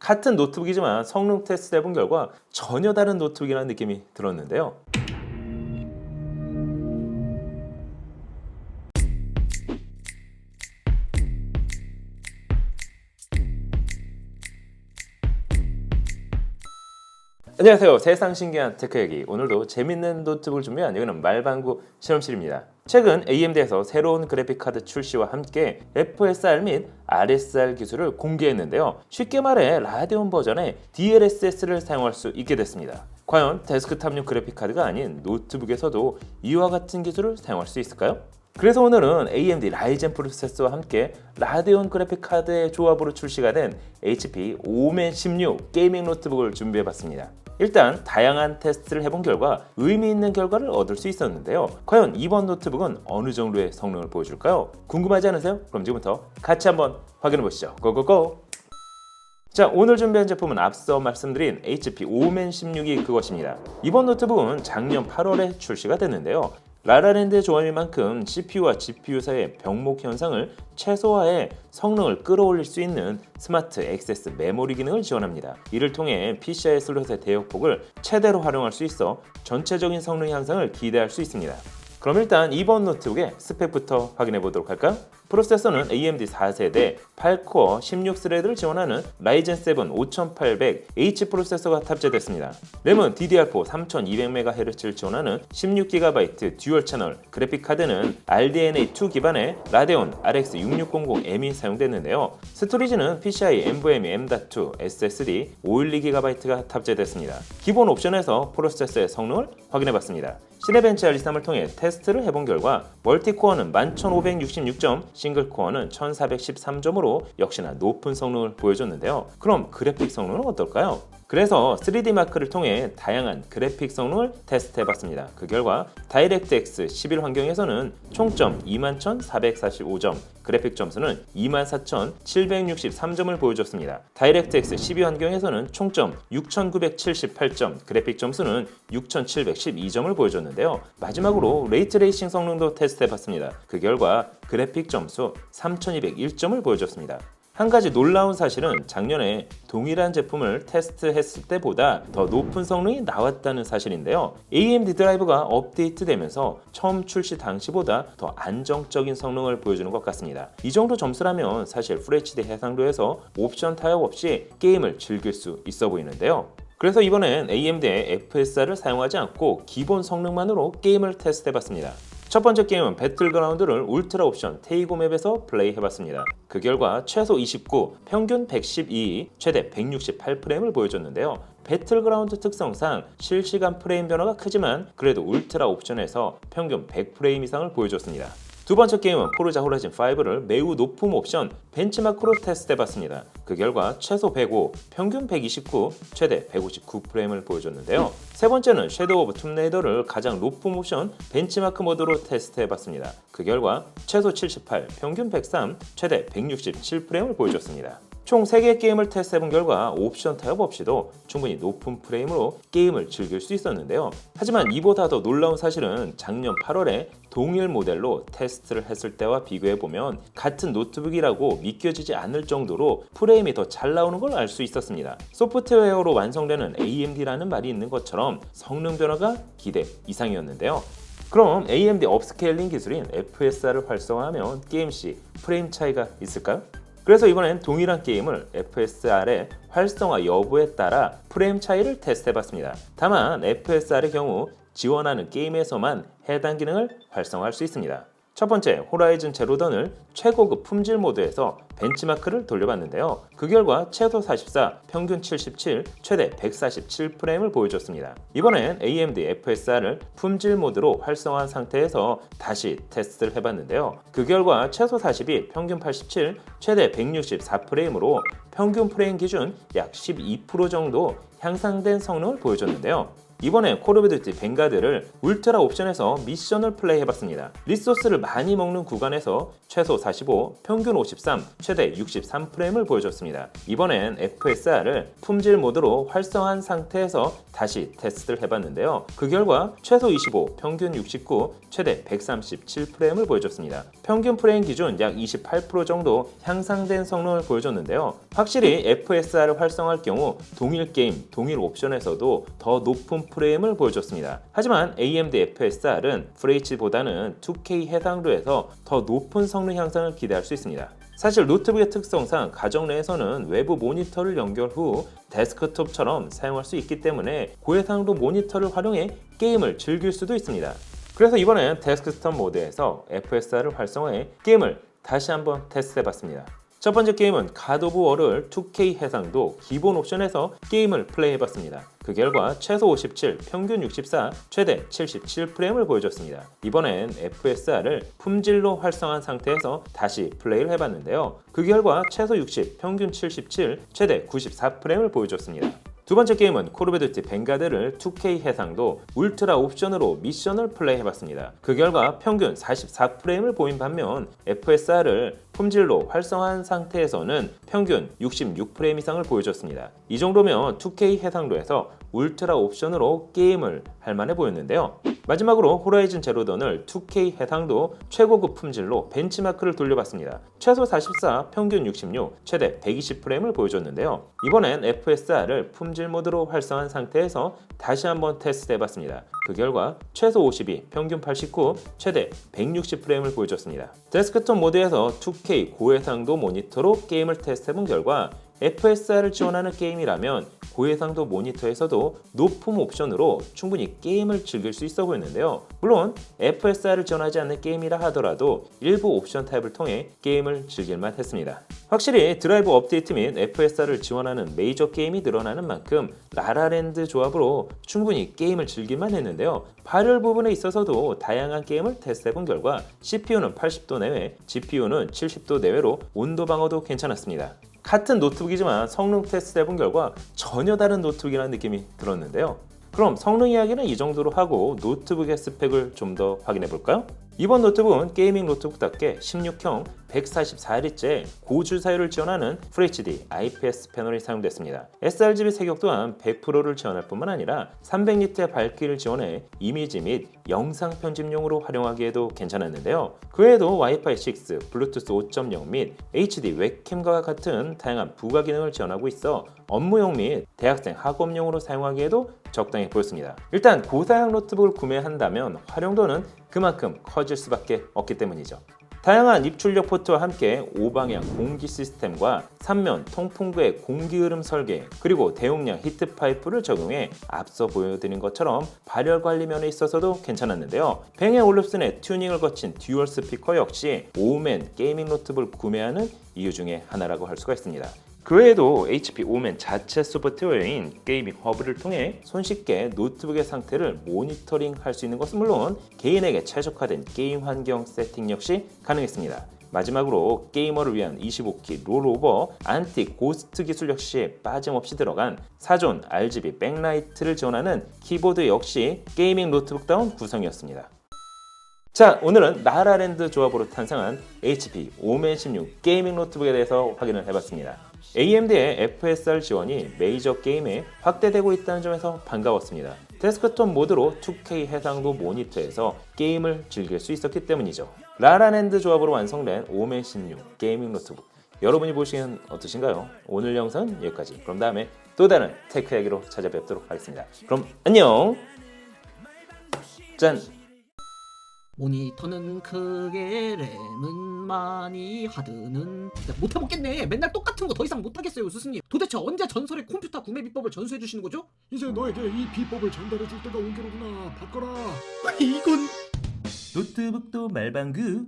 같은 노트북이지만 성능 테스트 해본 결과 전혀 다른 노트북이라는 느낌이 들었는데요. 안녕하세요. 세상 신기한 테크 얘기. 오늘도 재밌는 노트북을 준비한 여기는 말방구 실험실입니다. 최근 AMD에서 새로운 그래픽카드 출시와 함께 FSR 및 RSR 기술을 공개했는데요. 쉽게 말해 라데온 버전의 DLSS를 사용할 수 있게 됐습니다. 과연 데스크탑용 그래픽카드가 아닌 노트북에서도 이와 같은 기술을 사용할 수 있을까요? 그래서 오늘은 AMD 라이젠 프로세서와 함께 라데온 그래픽카드의 조합으로 출시가 된 HP 오멘 16 게이밍 노트북을 준비해봤습니다. 일단 다양한 테스트를 해본 결과 의미 있는 결과를 얻을 수 있었는데요. 과연 이번 노트북은 어느 정도의 성능을 보여줄까요? 궁금하지 않으세요? 그럼 지금부터 같이 한번 확인해보시죠. 고고고! 자, 오늘 준비한 제품은 앞서 말씀드린 HP 오멘 16이 그것입니다. 이번 노트북은 작년 8월에 출시가 됐는데요. 라라랜드의 조합인 만큼 CPU와 GPU 사이의 병목 현상을 최소화해 성능을 끌어올릴 수 있는 스마트 액세스 메모리 기능을 지원합니다. 이를 통해 PCI 슬롯의 대역폭을 최대로 활용할 수 있어 전체적인 성능 향상을 기대할 수 있습니다. 그럼 일단 이번 노트북의 스펙부터 확인해 보도록 할까요? 프로세서는 AMD 4세대 8코어 16스레드를 지원하는 라이젠 7 5800H 프로세서가 탑재됐습니다. 램은 DDR4 3200MHz를 지원하는 16GB 듀얼 채널, 그래픽카드는 RDNA2 기반의 라데온 RX 6600M이 사용됐는데요. 스토리지는 PCI NVMe M.2 SSD 512GB가 탑재됐습니다. 기본 옵션에서 프로세서의 성능을 확인해봤습니다. 시네벤치 R3을 통해 테스트를 해본 결과 멀티코어는 11566점, 싱글코어는 1413점으로 역시나 높은 성능을 보여줬는데요. 그럼 그래픽 성능은 어떨까요? 그래서 3D 마크를 통해 다양한 그래픽 성능을 테스트해봤습니다. 그 결과 다이렉트X 11 환경에서는 총점 21,445점, 그래픽 점수는 24,763점을 보여줬습니다. 다이렉트X 12 환경에서는 총점 6,978점, 그래픽 점수는 6,712점을 보여줬는데요. 마지막으로 레이트레이싱 성능도 테스트해봤습니다. 그 결과 그래픽 점수 3,201점을 보여줬습니다. 한 가지 놀라운 사실은 작년에 동일한 제품을 테스트했을 때보다 더 높은 성능이 나왔다는 사실인데요. AMD 드라이브가 업데이트되면서 처음 출시 당시보다 더 안정적인 성능을 보여주는 것 같습니다. 이 정도 점수라면 사실 FHD 해상도에서 옵션 타협 없이 게임을 즐길 수 있어 보이는데요. 그래서 이번엔 AMD의 FSR을 사용하지 않고 기본 성능만으로 게임을 테스트해봤습니다. 첫 번째 게임은 배틀그라운드를 울트라 옵션 테이고 맵에서 플레이해봤습니다. 그 결과 최소 29, 평균 112, 최대 168프레임을 보여줬는데요. 배틀그라운드 특성상 실시간 프레임 변화가 크지만 그래도 울트라 옵션에서 평균 100프레임 이상을 보여줬습니다. 두 번째 게임은 포르자 호라이즌 5를 매우 높은 옵션 벤치마크로 테스트해봤습니다. 그 결과 최소 105, 평균 129, 최대 159프레임을 보여줬는데요. 세 번째는 섀도우 오브 툼레이더를 가장 높은 옵션 벤치마크 모드로 테스트해봤습니다. 그 결과 최소 78, 평균 103, 최대 167프레임을 보여줬습니다. 총 3개의 게임을 테스트해본 결과 옵션 타협 없이도 충분히 높은 프레임으로 게임을 즐길 수 있었는데요. 하지만 이보다 더 놀라운 사실은 작년 8월에 동일 모델로 테스트를 했을 때와 비교해보면 같은 노트북이라고 믿겨지지 않을 정도로 프레임이 더 잘 나오는 걸 알 수 있었습니다. 소프트웨어로 완성되는 AMD라는 말이 있는 것처럼 성능 변화가 기대 이상이었는데요. 그럼 AMD 업스케일링 기술인 FSR을 활성화하면 게임 시 프레임 차이가 있을까요? 그래서 이번엔 동일한 게임을 FSR의 활성화 여부에 따라 프레임 차이를 테스트해봤습니다. 다만 FSR의 경우 지원하는 게임에서만 해당 기능을 활성화할 수 있습니다. 첫 번째, 호라이즌 제로던을 최고급 품질 모드에서 벤치마크를 돌려봤는데요. 그 결과 최소 44, 평균 77, 최대 147프레임을 보여줬습니다. 이번엔 AMD FSR을 품질 모드로 활성화한 상태에서 다시 테스트를 해봤는데요. 그 결과 최소 42, 평균 87, 최대 164프레임으로 평균 프레임 기준 약 12% 정도 향상된 성능을 보여줬는데요. 이번에 콜 오브 듀티 뱅가드를 울트라 옵션에서 미션을 플레이해봤습니다. 리소스를 많이 먹는 구간에서 최소 45, 평균 53, 최대 63프레임을 보여줬습니다. 이번엔 FSR을 품질 모드로 활성화한 상태에서 다시 테스트를 해봤는데요. 그 결과 최소 25, 평균 69, 최대 137프레임을 보여줬습니다. 평균 프레임 기준 약 28% 정도 향상된 성능을 보여줬는데요. 확실히 FSR을 활성화할 경우 동일 게임, 동일 옵션에서도 더 높은 프레임을 보여줬습니다. 하지만 AMD FSR은 FHD보다는 2K 해상도에서 더 높은 성능 향상을 기대할 수 있습니다. 사실 노트북의 특성상 가정 내에서는 외부 모니터를 연결 후 데스크톱처럼 사용할 수 있기 때문에 고해상도 모니터를 활용해 게임을 즐길 수도 있습니다. 그래서 이번엔 데스크톱 모드에서 FSR을 활성화해 게임을 다시 한번 테스트해봤습니다. 첫 번째 게임은 갓 오브 워를 2K 해상도 기본 옵션에서 게임을 플레이해봤습니다. 그 결과 최소 57, 평균 64, 최대 77프레임을 보여줬습니다. 이번엔 FSR을 품질로 활성화한 상태에서 다시 플레이를 해봤는데요. 그 결과 최소 60, 평균 77, 최대 94프레임을 보여줬습니다. 두 번째 게임은 콜 오브 듀티 뱅가드를 2K 해상도 울트라 옵션으로 미션을 플레이해봤습니다. 그 결과 평균 44프레임을 보인 반면 FSR을 품질로 활성화한 상태에서는 평균 66프레임 이상을 보여줬습니다. 이 정도면 2K 해상도에서 울트라 옵션으로 게임을 할만해 보였는데요. 마지막으로 호라이즌 제로던을 2K 해상도 최고급 품질로 벤치마크를 돌려봤습니다. 최소 44, 평균 66, 최대 120프레임을 보여줬는데요. 이번엔 FSR을 품질 모드로 활성화한 상태에서 다시 한번 테스트해봤습니다. 그 결과 최소 52, 평균 89, 최대 160프레임을 보여줬습니다. 데스크톱 모드에서 2K 고해상도 모니터로 게임을 테스트해본 결과 FSR을 지원하는 게임이라면 고해상도 모니터에서도 높음 옵션으로 충분히 게임을 즐길 수 있어 보였는데요. 물론 FSR을 지원하지 않는 게임이라 하더라도 일부 옵션 타입을 통해 게임을 즐길만 했습니다. 확실히 드라이버 업데이트 및 FSR을 지원하는 메이저 게임이 늘어나는 만큼 라라랜드 조합으로 충분히 게임을 즐길만 했는데요. 발열 부분에 있어서도 다양한 게임을 테스트해본 결과 CPU는 80도 내외, GPU는 70도 내외로 온도 방어도 괜찮았습니다. 같은 노트북이지만 성능 테스트 해본 결과 전혀 다른 노트북이라는 느낌이 들었는데요. 그럼 성능 이야기는 이 정도로 하고 노트북의 스펙을 좀 더 확인해 볼까요? 이번 노트북은 게이밍 노트북답게 16형 144Hz 고주사율을 지원하는 FHD IPS 패널이 사용됐습니다. sRGB 세격 또한 100%를 지원할 뿐만 아니라 300니트의 밝기를 지원해 이미지 및 영상 편집용으로 활용하기에도 괜찮았는데요. 그 외에도 와이파이 6, 블루투스 5.0 및 HD 웹캠과 같은 다양한 부가 기능을 지원하고 있어 업무용 및 대학생 학업용으로 사용하기에도 적당히 보였습니다. 일단 고사양 노트북을 구매한다면 활용도는 그만큼 커질 수밖에 없기 때문이죠. 다양한 입출력 포트와 함께 5방향 공기 시스템과 3면 통풍구의 공기 흐름 설계, 그리고 대용량 히트 파이프를 적용해 앞서 보여드린 것처럼 발열 관리 면에 있어서도 괜찮았는데요. 뱅 앤 올룹슨의 튜닝을 거친 듀얼 스피커 역시 오멘 게이밍 노트북을 구매하는 이유 중에 하나라고 할 수가 있습니다. 그 외에도 HP 오멘 자체 소프트웨어인 게이밍 허브를 통해 손쉽게 노트북의 상태를 모니터링 할 수 있는 것은 물론 개인에게 최적화된 게임 환경 세팅 역시 가능했습니다. 마지막으로 게이머를 위한 25키 롤오버 안티 고스트 기술 역시 빠짐없이 들어간 4존 RGB 백라이트를 지원하는 키보드 역시 게이밍 노트북다운 구성이었습니다. 자, 오늘은 라라랜드 조합으로 탄생한 HP 오멘 16 게이밍 노트북에 대해서 확인을 해봤습니다. AMD의 FSR 지원이 메이저 게임에 확대되고 있다는 점에서 반가웠습니다. 데스크톱 모드로 2K 해상도 모니터에서 게임을 즐길 수 있었기 때문이죠. 라라랜드 조합으로 완성된 오멘 16 게이밍 노트북, 여러분이 보시기엔 어떠신가요? 오늘 영상은 여기까지. 그럼 다음에 또 다른 테크 이야기로 찾아뵙도록 하겠습니다. 그럼 안녕! 짠! 모니터는 크게, 램은 많이, 하드는 못해먹겠네. 맨날 똑같은 거 더 이상 못하겠어요, 스승님. 도대체 언제 전설의 컴퓨터 구매 비법을 전수해 주시는 거죠? 이제 너에게 이 비법을 전달해 줄 때가 온 게로구나. 바꿔라. 아니 이건 노트북도 말방구